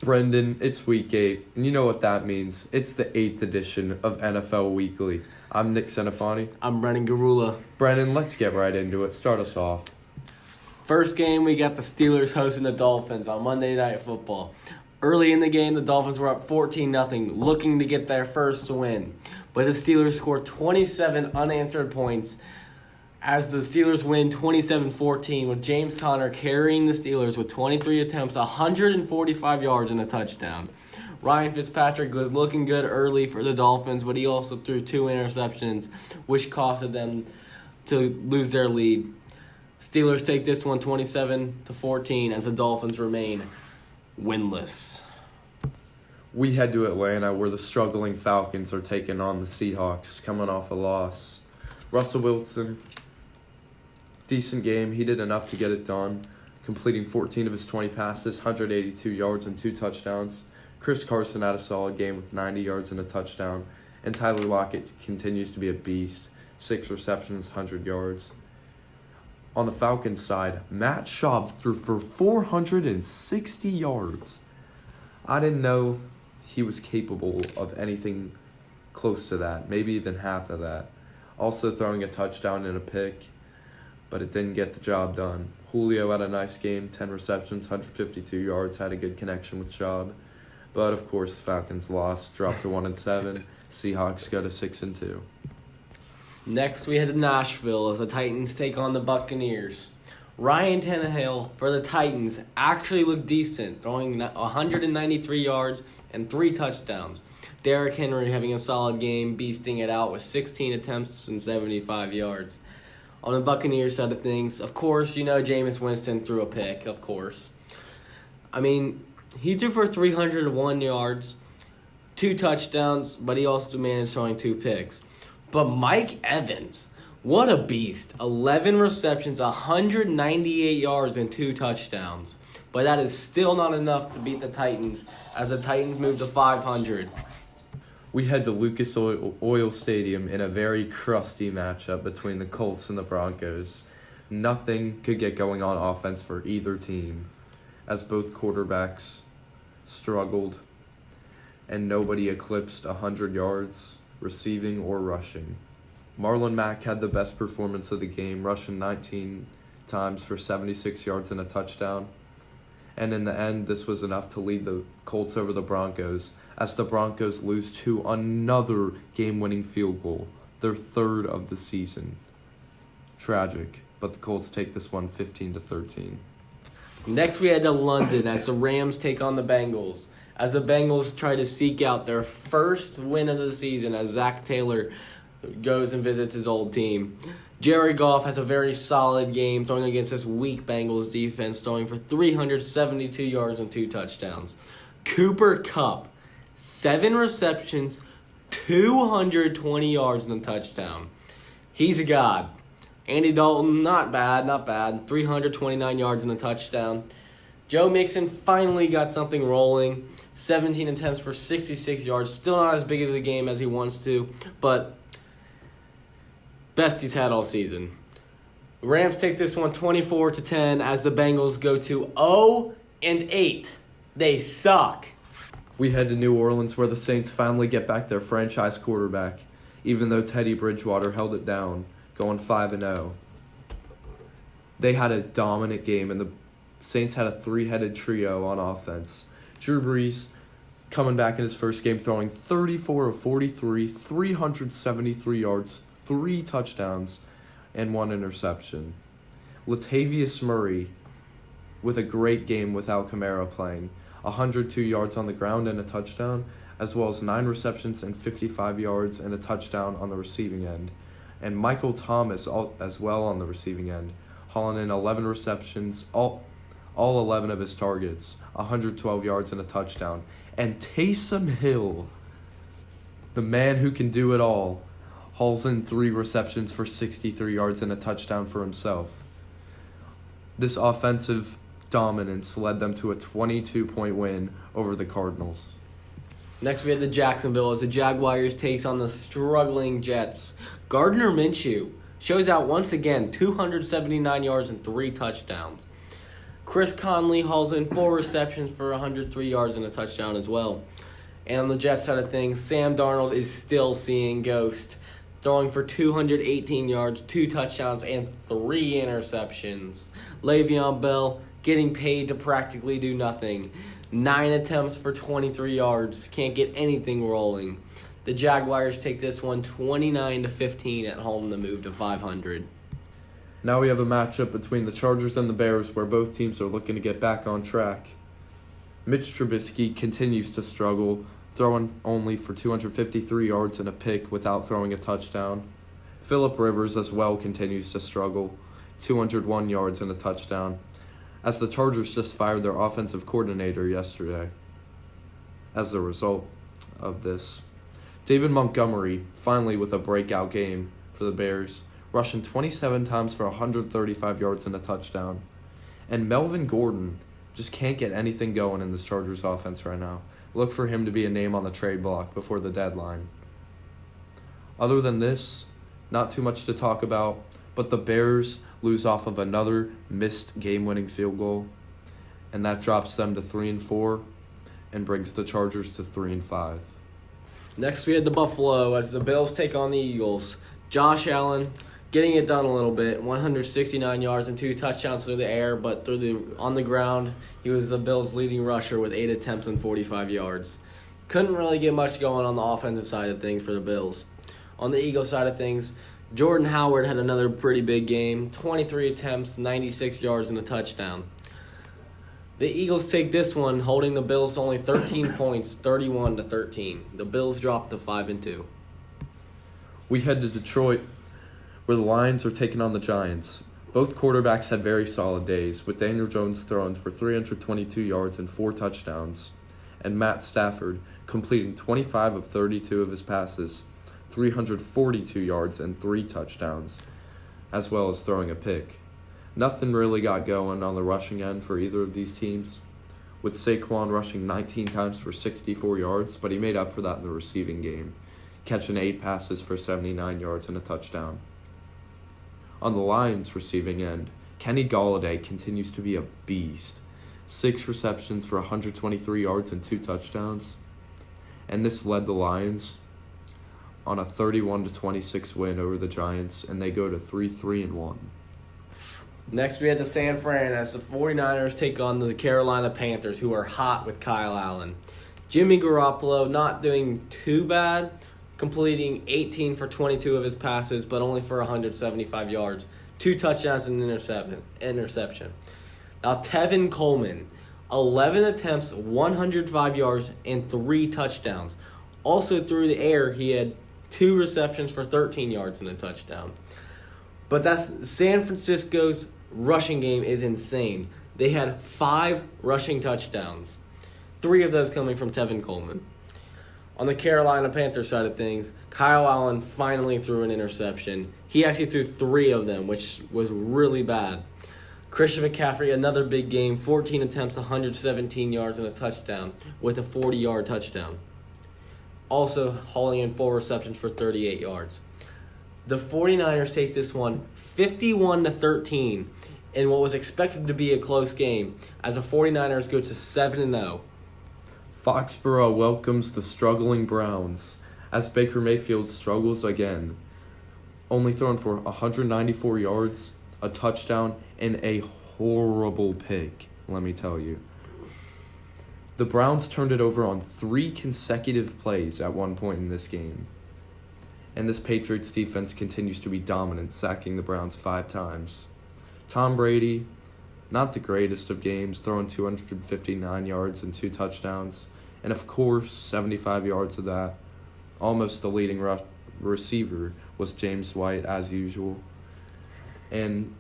Brenden, it's week 8, and you know what that means. It's the 8th edition of NFL Weekly. I'm Nick Senafani. I'm Brenden Garula. Brenden, let's get right into it. Start us off. First game, we got the Steelers hosting the Dolphins on Monday Night Football. Early in the game, the Dolphins were up 14-0, looking to get their first win. But the Steelers scored 27 unanswered points as the Steelers win 27-14 with James Conner carrying the Steelers with 23 attempts, 145 yards, and a touchdown. Ryan Fitzpatrick was looking good early for the Dolphins, but he also threw 2 interceptions, which costed them to lose their lead. Steelers take this one 27-14 as the Dolphins remain winless. We head to Atlanta where the struggling Falcons are taking on the Seahawks, coming off a loss. Russell Wilson, decent game. He did enough to get it done, completing 14 of his 20 passes, 182 yards and 2 touchdowns. Chris Carson had a solid game with 90 yards and a touchdown. And Tyler Lockett continues to be a beast, 6 receptions, 100 yards. On the Falcons side, Matt Schaub threw for 460 yards. I didn't know he was capable of anything close to that, maybe even half of that. Also throwing a touchdown and a pick, but it didn't get the job done. Julio had a nice game, 10 receptions, 152 yards, had a good connection with Schaub. But of course, the Falcons lost, dropped to 1-7. Seahawks go to 6-2. Next, we head to Nashville as the Titans take on the Buccaneers. Ryan Tannehill for the Titans actually looked decent, throwing 193 yards and 3 touchdowns. Derrick Henry having a solid game, beasting it out with 16 attempts and 75 yards. On the Buccaneers side of things, of course, you know Jameis Winston threw a pick, of course. I mean, he threw for 301 yards, 2 touchdowns, but he also managed throwing 2 picks. But Mike Evans, what a beast. 11 receptions, 198 yards, and 2 touchdowns. But that is still not enough to beat the Titans, as the Titans move to 500. We head to Lucas Oil Stadium in a very crusty matchup between the Colts and the Broncos. Nothing could get going on offense for either team, as both quarterbacks struggled, and nobody eclipsed 100 yards, receiving or rushing. Marlon Mack had the best performance of the game, rushing 19 times for 76 yards and a touchdown. And in the end, this was enough to lead the Colts over the Broncos, as the Broncos lose to another game-winning field goal, their 3rd of the season. Tragic, but the Colts take this one 15-13. Next, we head to London as the Rams take on the Bengals. As the Bengals try to seek out their first win of the season as Zach Taylor goes and visits his old team. Jared Goff has a very solid game throwing against this weak Bengals defense, throwing for 372 yards and 2 touchdowns. Cooper Kupp, 7 receptions, 220 yards and a touchdown. He's a god. Andy Dalton, not bad. 329 yards and a touchdown. Joe Mixon finally got something rolling. 17 attempts for 66 yards. Still not as big as a game as he wants to, but best he's had all season. The Rams take this one 24-10 as the Bengals go to 0-8. They suck. We head to New Orleans where the Saints finally get back their franchise quarterback, even though Teddy Bridgewater held it down, going 5-0. They had a dominant game, and the Saints had a 3-headed trio on offense. Drew Brees coming back in his first game, throwing 34 of 43, 373 yards, 3 touchdowns, and 1 interception. Latavius Murray with a great game without Kamara playing, 102 yards on the ground and a touchdown, as well as 9 receptions and 55 yards and a touchdown on the receiving end. And Michael Thomas as well on the receiving end, hauling in 11 receptions, all 11 of his targets, 112 yards and a touchdown. And Taysom Hill, the man who can do it all, hauls in 3 receptions for 63 yards and a touchdown for himself. This offensive dominance led them to a 22-point win over the Cardinals. Next, we have the Jacksonville as the Jaguars takes on the struggling Jets. Gardner Minshew shows out once again, 279 yards and 3 touchdowns. Chris Conley hauls in 4 receptions for 103 yards and a touchdown as well. And on the Jets side of things, Sam Darnold is still seeing ghost, throwing for 218 yards, 2 touchdowns, and 3 interceptions. Le'Veon Bell getting paid to practically do nothing. 9 attempts for 23 yards. Can't get anything rolling. The Jaguars take this one 29-15 at home to move to 500. Now we have a matchup between the Chargers and the Bears where both teams are looking to get back on track. Mitch Trubisky continues to struggle, throwing only for 253 yards and a pick without throwing a touchdown. Phillip Rivers as well continues to struggle, 201 yards and a touchdown, as the Chargers just fired their offensive coordinator yesterday. As a result of this, David Montgomery finally with a breakout game for the Bears, rushing 27 times for 135 yards and a touchdown. And Melvin Gordon just can't get anything going in this Chargers offense right now. Look for him to be a name on the trade block before the deadline. Other than this, not too much to talk about, but the Bears lose off of another missed game-winning field goal, and that drops them to 3-4 and brings the Chargers to 3-5. Next, we had the Buffalo as the Bills take on the Eagles. Josh Allen getting it done a little bit, 169 yards and 2 touchdowns through the air, but on the ground, he was the Bills' leading rusher with 8 attempts and 45 yards. Couldn't really get much going on the offensive side of things for the Bills. On the Eagles side of things, Jordan Howard had another pretty big game, 23 attempts, 96 yards and a touchdown. The Eagles take this one, holding the Bills to only 13 points, 31-13. The Bills drop to 5-2. We head to Detroit, where the Lions are taking on the Giants. Both quarterbacks had very solid days, with Daniel Jones throwing for 322 yards and 4 touchdowns, and Matt Stafford completing 25 of 32 of his passes, 342 yards and 3 touchdowns, as well as throwing a pick. Nothing really got going on the rushing end for either of these teams, with Saquon rushing 19 times for 64 yards, but he made up for that in the receiving game, catching 8 passes for 79 yards and a touchdown. On the Lions' receiving end, Kenny Golladay continues to be a beast. 6 receptions for 123 yards and 2 touchdowns. And this led the Lions on a 31-26 win over the Giants, and they go to 3-1. Next, we had the San Fran as the 49ers take on the Carolina Panthers, who are hot with Kyle Allen. Jimmy Garoppolo not doing too bad, completing 18 for 22 of his passes, but only for 175 yards, 2 touchdowns and an interception. Now, Tevin Coleman, 11 attempts, 105 yards, and 3 touchdowns. Also through the air, he had 2 receptions for 13 yards and a touchdown. But that's San Francisco's rushing game is insane. They had 5 rushing touchdowns, 3 of those coming from Tevin Coleman. On the Carolina Panthers side of things, Kyle Allen finally threw an interception. He actually threw 3 of them, which was really bad. Christian McCaffrey, another big game, 14 attempts, 117 yards and a touchdown with a 40-yard touchdown. Also hauling in 4 receptions for 38 yards. The 49ers take this one 51-13 in what was expected to be a close game as the 49ers go to 7-0. Foxborough welcomes the struggling Browns as Baker Mayfield struggles again, only throwing for 194 yards, a touchdown, and a horrible pick, let me tell you. The Browns turned it over on 3 consecutive plays at one point in this game. And this Patriots defense continues to be dominant, sacking the Browns 5 times. Tom Brady, not the greatest of games, throwing 259 yards and 2 touchdowns. And of course, 75 yards of that. Almost the leading receiver was James White, as usual. And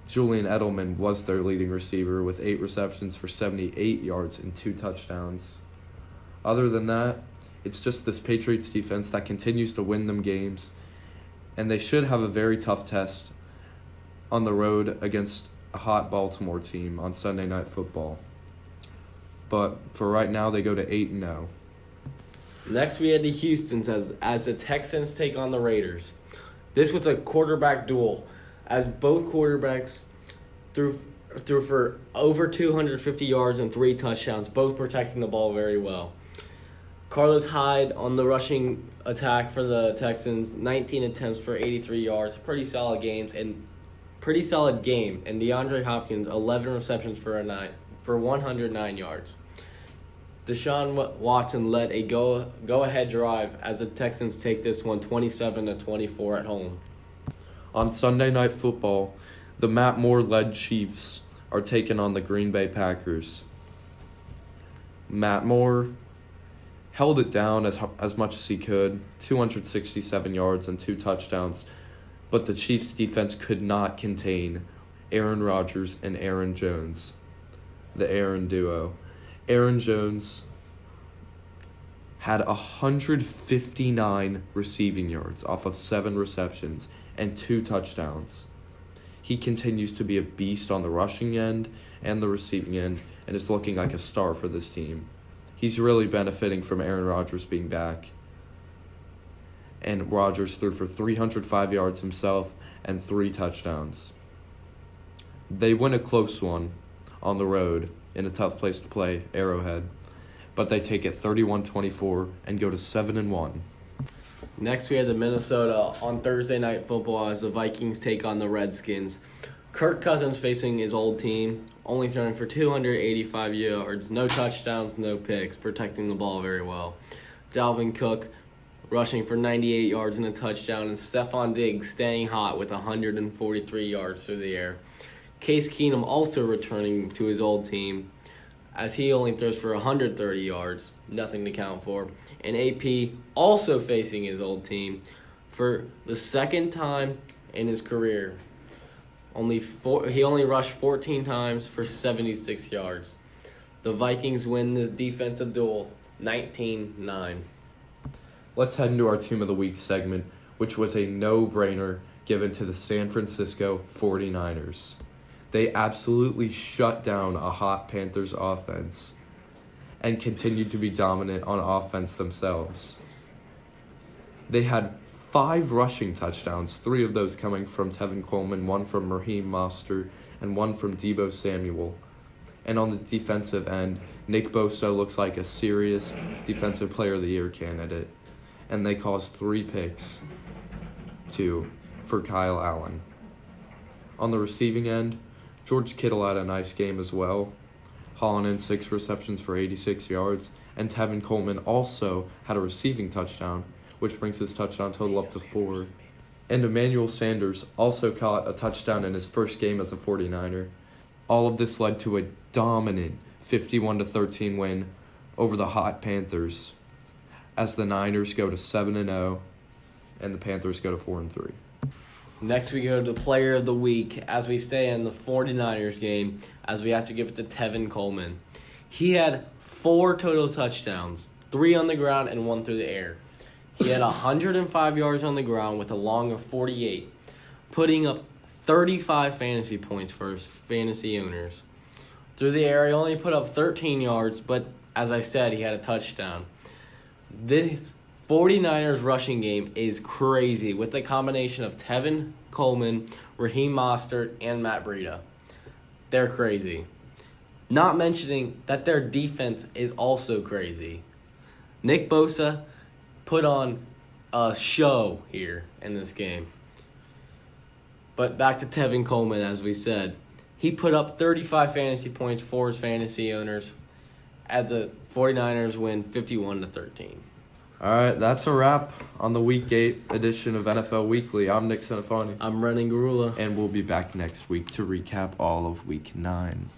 Julian Edelman was their leading receiver with 8 receptions for 78 yards and 2 touchdowns. Other than that, it's just this Patriots defense that continues to win them games, and they should have a very tough test on the road against a hot Baltimore team on Sunday Night Football. But for right now, they go to 8-0. Next, we had the Houstons as the Texans take on the Raiders. This was a quarterback duel, as both quarterbacks threw threw for over 250 yards and 3 touchdowns, both protecting the ball very well. Carlos Hyde on the rushing attack for the Texans, 19 attempts for 83 yards, pretty solid game. And DeAndre Hopkins, 11 receptions for 109 yards. Deshaun Watson led a go-ahead drive as the Texans take this one 27-24 at home. On Sunday Night Football, the Matt Moore-led Chiefs are taking on the Green Bay Packers. Matt Moore held it down as much as he could, 267 yards and 2 touchdowns, but the Chiefs' defense could not contain Aaron Rodgers and Aaron Jones, the Aaron duo. Aaron Jones had 159 receiving yards off of 7 receptions and 2 touchdowns. He continues to be a beast on the rushing end and the receiving end and is looking like a star for this team. He's really benefiting from Aaron Rodgers being back. And Rodgers threw for 305 yards himself and 3 touchdowns. They win a close one on the road in a tough place to play, Arrowhead, but they take it 31-24 and go to 7-1. Next, we had the Minnesota on Thursday Night Football as the Vikings take on the Redskins. Kirk Cousins facing his old team, only throwing for 285 yards, no touchdowns, no picks, protecting the ball very well. Dalvin Cook rushing for 98 yards and a touchdown, and Stephon Diggs staying hot with 143 yards through the air. Case Keenum also returning to his old team, as he only throws for 130 yards, nothing to count for. And AP also facing his old team for the second time in his career. He only rushed 14 times for 76 yards. The Vikings win this defensive duel 19-9. Let's head into our Team of the Week segment, which was a no-brainer given to the San Francisco 49ers. They absolutely shut down a hot Panthers offense and continued to be dominant on offense themselves. They had 5 rushing touchdowns, 3 of those coming from Tevin Coleman, 1 from Raheem Mostert, and 1 from Deebo Samuel. And on the defensive end, Nick Bosa looks like a serious Defensive Player of the Year candidate. And they caused 3 picks for Kyle Allen. On the receiving end, George Kittle had a nice game as well, hauling in 6 receptions for 86 yards, and Tevin Coleman also had a receiving touchdown, which brings his touchdown total up to 4. And Emmanuel Sanders also caught a touchdown in his first game as a 49er. All of this led to a dominant 51-13 win over the hot Panthers, as the Niners go to 7-0 and the Panthers go to 4-3. Next, we go to Player of the Week as we stay in the 49ers game, as we have to give it to Tevin Coleman. He had 4 total touchdowns, 3 on the ground and 1 through the air. He had 105 yards on the ground with a long of 48, putting up 35 fantasy points for his fantasy owners. Through the air, he only put up 13 yards, but as I said, he had a touchdown. This 49ers rushing game is crazy with the combination of Tevin Coleman, Raheem Mostert, and Matt Breida. They're crazy. Not mentioning that their defense is also crazy. Nick Bosa put on a show here in this game. But back to Tevin Coleman, as we said. He put up 35 fantasy points for his fantasy owners as the 49ers win 51-13. All right, that's a wrap on the Week 8 edition of NFL Weekly. I'm Nick Senefani. I'm Brenden Garula. And we'll be back next week to recap all of Week 9.